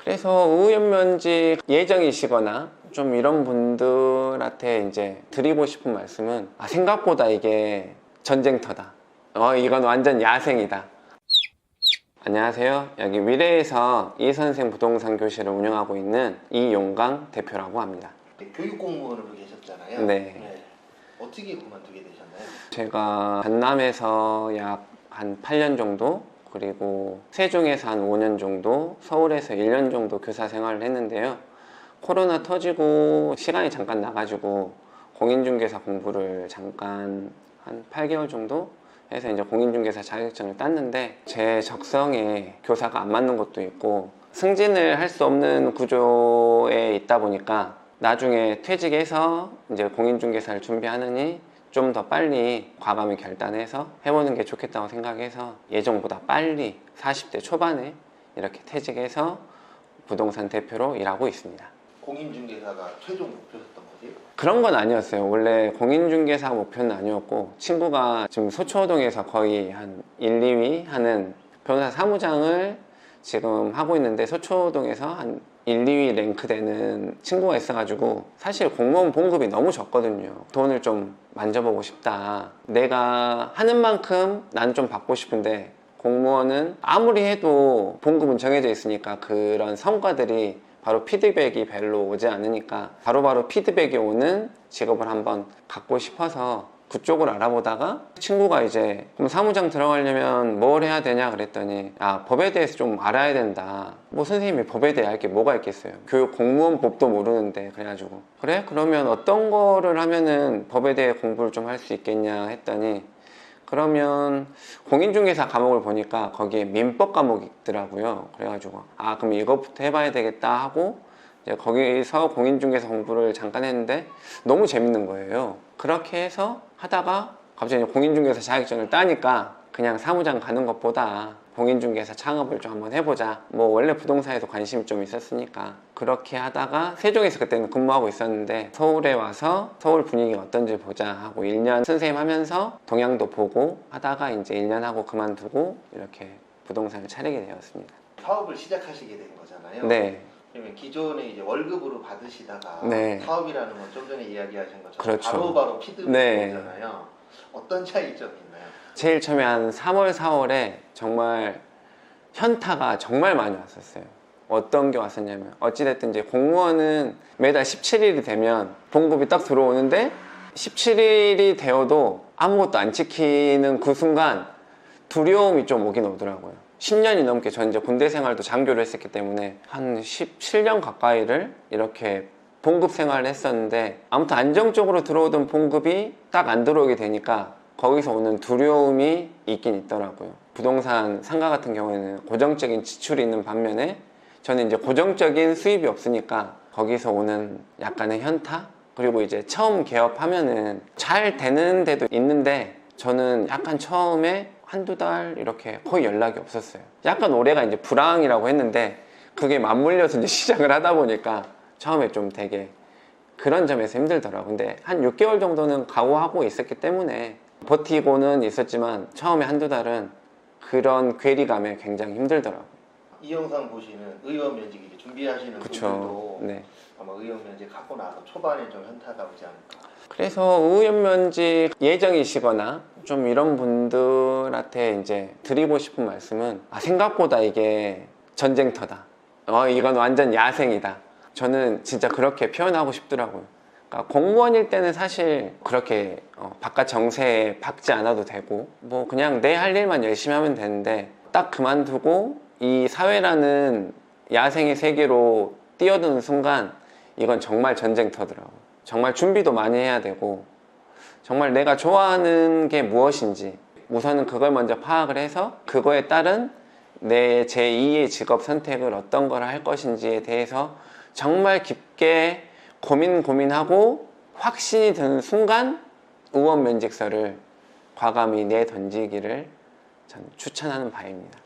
그래서 의원면직 예정이시거나 좀 이런 분들한테 이제 드리고 싶은 말씀은 생각보다 이게 전쟁터다. 이건 완전 야생이다. 안녕하세요. 여기 위례에서 이선생 부동산 교실을 운영하고 있는 이용강 대표라고 합니다. 교육 공무원으로 계셨잖아요. 네. 어떻게 그만두게 되셨나요? 제가 전남에서 약 한 8년 정도, 그리고 세종에서 한 5년 정도, 서울에서 1년 정도 교사 생활을 했는데요. 코로나 터지고 시간이 잠깐 나가지고 공인중개사 공부를 잠깐 한 8개월 정도 해서 이제 공인중개사 자격증을 땄는데, 제 적성에 교사가 안 맞는 것도 있고 승진을 할 수 없는 구조에 있다 보니까 나중에 퇴직해서 이제 공인중개사를 준비하느니 좀 더 빨리 과감히 결단해서 해보는 게 좋겠다고 생각해서 예정보다 빨리 40대 초반에 이렇게 퇴직해서 부동산 대표로 일하고 있습니다. 공인중개사가 최종 목표였던 거지? 그런 건 아니었어요. 원래 공인중개사 목표는 아니었고, 친구가 지금 서초동에서 거의 한 1, 2위 하는 변호사 사무장을 지금 하고 있는데, 서초동에서 한 1, 2위 랭크되는 친구가 있어가지고 사실 공무원 봉급이 너무 적거든요. 돈을 좀 만져보고 싶다. 내가 하는 만큼 난 좀 받고 싶은데, 공무원은 아무리 해도 봉급은 정해져 있으니까 그런 성과들이 바로 피드백이 별로 오지 않으니까 바로바로 피드백이 오는 직업을 한번 갖고 싶어서 그쪽을 알아보다가, 친구가 이제 그럼 사무장 들어가려면 뭘 해야 되냐 그랬더니 법에 대해서 좀 알아야 된다. 뭐 선생님이 법에 대해 알 게 뭐가 있겠어요. 교육 공무원 법도 모르는데. 그래가지고 그래? 그러면 어떤 거를 하면은 법에 대해 공부를 좀 할 수 있겠냐 했더니, 그러면 공인중개사 과목을 보니까 거기에 민법 과목이 있더라고요. 그래가지고 그럼 이것부터 해봐야 되겠다 하고 이제 거기서 공인중개사 공부를 잠깐 했는데 너무 재밌는 거예요. 그렇게 해서 하다가 갑자기 공인중개사 자격증을 따니까 그냥 사무장 가는 것보다 공인중개사 창업을 좀 한번 해보자. 뭐 원래 부동산에도 관심이 좀 있었으니까 그렇게 하다가 세종에서 그때는 근무하고 있었는데, 서울에 와서 서울 분위기가 어떤지 보자 하고 1년 선생님 하면서 동향도 보고 하다가 이제 1년 하고 그만두고 이렇게 부동산을 차리게 되었습니다. 사업을 시작하시게 된 거잖아요. 네. 그러면 기존에 이제 월급으로 받으시다가 네. 사업이라는 건 좀 전에 이야기하신 것처럼 그렇죠. 바로 피드백이 네. 오잖아요. 어떤 차이점이 있나요? 제일 처음에 한 3월, 4월에 정말 현타가 정말 많이 왔었어요. 어떤 게 왔었냐면, 어찌됐든 이제 공무원은 매달 17일이 되면 봉급이 딱 들어오는데, 17일이 되어도 아무것도 안 지키는 그 순간 두려움이 좀 오긴 오더라고요. 10년이 넘게 전 이제 군대 생활도 장교를 했었기 때문에 한 17년 가까이를 이렇게 봉급 생활을 했었는데, 아무튼 안정적으로 들어오던 봉급이 딱 안 들어오게 되니까 거기서 오는 두려움이 있긴 있더라고요. 부동산 상가 같은 경우에는 고정적인 지출이 있는 반면에 저는 이제 고정적인 수입이 없으니까 거기서 오는 약간의 현타? 그리고 이제 처음 개업하면은 잘 되는 데도 있는데, 저는 약간 처음에 한두 달 이렇게 거의 연락이 없었어요. 약간 올해가 이제 불황이라고 했는데, 그게 맞물려서 이제 시작을 하다 보니까 처음에 좀 되게 그런 점에서 힘들더라고요. 근데 한 6개월 정도는 각오하고 있었기 때문에 버티고는 있었지만, 처음에 한두 달은 그런 괴리감에 굉장히 힘들더라고요. 이 영상 보시는 의원 면직 이제 준비하시는 그쵸. 분들도 네. 아마 의원 면직 하고 나서 초반에 좀 현타가 오지 않을까. 그래서 의원면직 예정이시거나 좀 이런 분들한테 이제 드리고 싶은 말씀은 생각보다 이게 전쟁터다. 이건 완전 야생이다. 저는 진짜 그렇게 표현하고 싶더라고요. 그러니까 공무원일 때는 사실 그렇게 바깥 정세에 박지 않아도 되고, 뭐 그냥 내 할 일만 열심히 하면 되는데, 딱 그만두고 이 사회라는 야생의 세계로 뛰어드는 순간 이건 정말 전쟁터더라고요. 정말 준비도 많이 해야 되고, 정말 내가 좋아하는 게 무엇인지 우선은 그걸 먼저 파악을 해서 그거에 따른 내 제2의 직업 선택을 어떤 걸 할 것인지에 대해서 정말 깊게 고민하고 확신이 드는 순간 의원 면직서를 과감히 내던지기를 저는 추천하는 바입니다.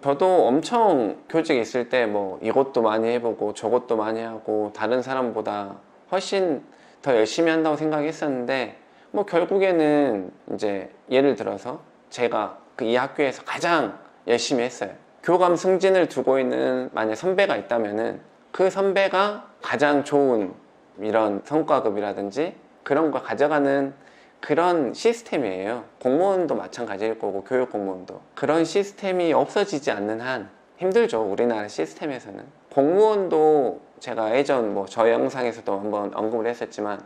저도 엄청 교직에 있을 때 뭐 이것도 많이 해보고 저것도 많이 하고 다른 사람보다 훨씬 더 열심히 한다고 생각했었는데, 뭐 결국에는 이제 예를 들어서 제가 그 이 학교에서 가장 열심히 했어요. 교감 승진을 두고 있는 만약 선배가 있다면은 그 선배가 가장 좋은 이런 성과급이라든지 그런 거 가져가는 그런 시스템이에요. 공무원도 마찬가지일 거고 교육 공무원도 그런 시스템이 없어지지 않는 한 힘들죠. 우리나라 시스템에서는. 공무원도 제가 예전 뭐 저 영상에서도 한번 언급을 했었지만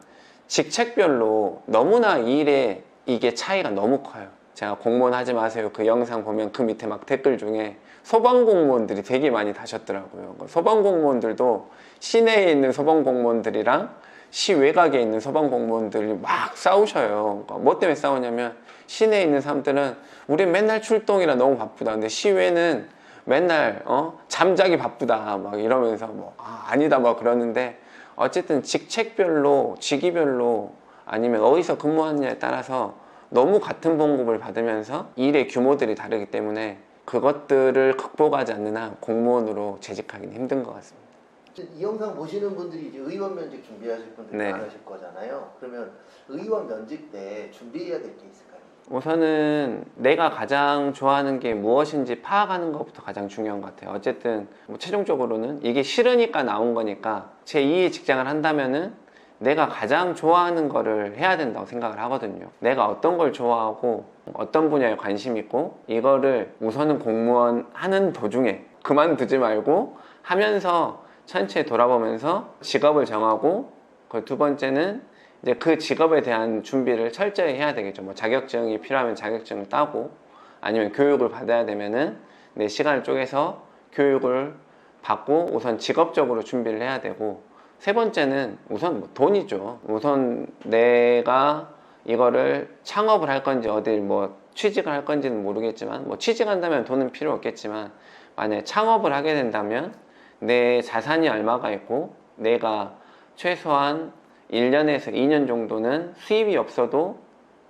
직책별로 너무나 일에 이게 차이가 너무 커요. 제가 공무원 하지 마세요 그 영상 보면 그 밑에 막 댓글 중에 소방공무원들이 되게 많이 다셨더라고요. 소방공무원들도 시내에 있는 소방공무원들이랑 시 외곽에 있는 소방공무원들이 막 싸우셔요. 뭐 때문에 싸우냐면 시내에 있는 사람들은 우리 맨날 출동이라 너무 바쁘다. 근데 시외는 맨날 잠자기 바쁘다 막 이러면서 뭐 아니다 막 그러는데 어쨌든 직책별로 직위별로 아니면 어디서 근무하느냐에 따라서 너무 같은 봉급을 받으면서 일의 규모들이 다르기 때문에 그것들을 극복하지 않는 한 공무원으로 재직하기는 힘든 것 같습니다. 이 영상 보시는 분들이 이제 의원 면직 준비하실 분들이 네. 많으실 거잖아요. 그러면 의원 면직 때 준비해야 될 게 있을까요? 우선은 내가 가장 좋아하는 게 무엇인지 파악하는 것부터 가장 중요한 것 같아요. 어쨌든 뭐 최종적으로는 이게 싫으니까 나온 거니까 제2의 직장을 한다면은 내가 가장 좋아하는 거를 해야 된다고 생각을 하거든요. 내가 어떤 걸 좋아하고 어떤 분야에 관심 있고 이거를 우선은 공무원 하는 도중에 그만두지 말고 하면서 천천히 돌아보면서 직업을 정하고 그 두 번째는 이제 그 직업에 대한 준비를 철저히 해야 되겠죠. 뭐 자격증이 필요하면 자격증을 따고 아니면 교육을 받아야 되면은 내 시간을 쪼개서 교육을 받고 우선 직업적으로 준비를 해야 되고 세 번째는 우선 뭐 돈이죠. 우선 내가 이거를 창업을 할 건지 어딜 뭐 취직을 할 건지는 모르겠지만 뭐 취직한다면 돈은 필요 없겠지만 만약에 창업을 하게 된다면 내 자산이 얼마가 있고 내가 최소한 1년에서 2년 정도는 수입이 없어도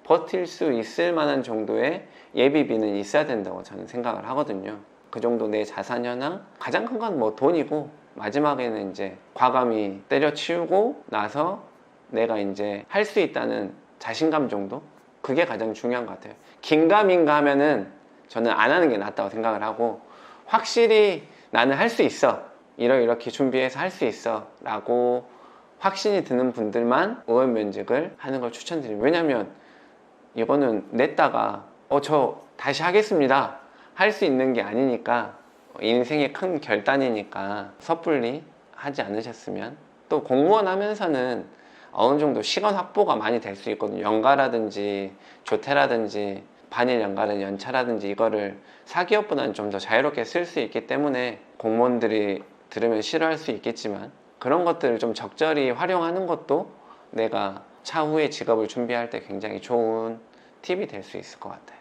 버틸 수 있을 만한 정도의 예비비는 있어야 된다고 저는 생각을 하거든요. 그 정도 내 자산 현황 가장 큰 건 뭐 돈이고 마지막에는 이제 과감히 때려치우고 나서 내가 이제 할 수 있다는 자신감 정도? 그게 가장 중요한 것 같아요. 긴가민가 하면은 저는 안 하는 게 낫다고 생각을 하고 확실히 나는 할 수 있어 이렇게 준비해서 할 수 있어 라고 확신이 드는 분들만 의원 면직을 하는 걸 추천드립니다. 왜냐면 이거는 냈다가 저 다시 하겠습니다 할 수 있는 게 아니니까 인생의 큰 결단이니까 섣불리 하지 않으셨으면. 또 공무원 하면서는 어느 정도 시간 확보가 많이 될 수 있거든요. 연가라든지 조퇴라든지 반일 연가라든지 연차라든지 이거를 사기업보다는 좀 더 자유롭게 쓸 수 있기 때문에 공무원들이 들으면 싫어할 수 있겠지만 그런 것들을 좀 적절히 활용하는 것도 내가 차후에 직업을 준비할 때 굉장히 좋은 팁이 될 수 있을 것 같아요.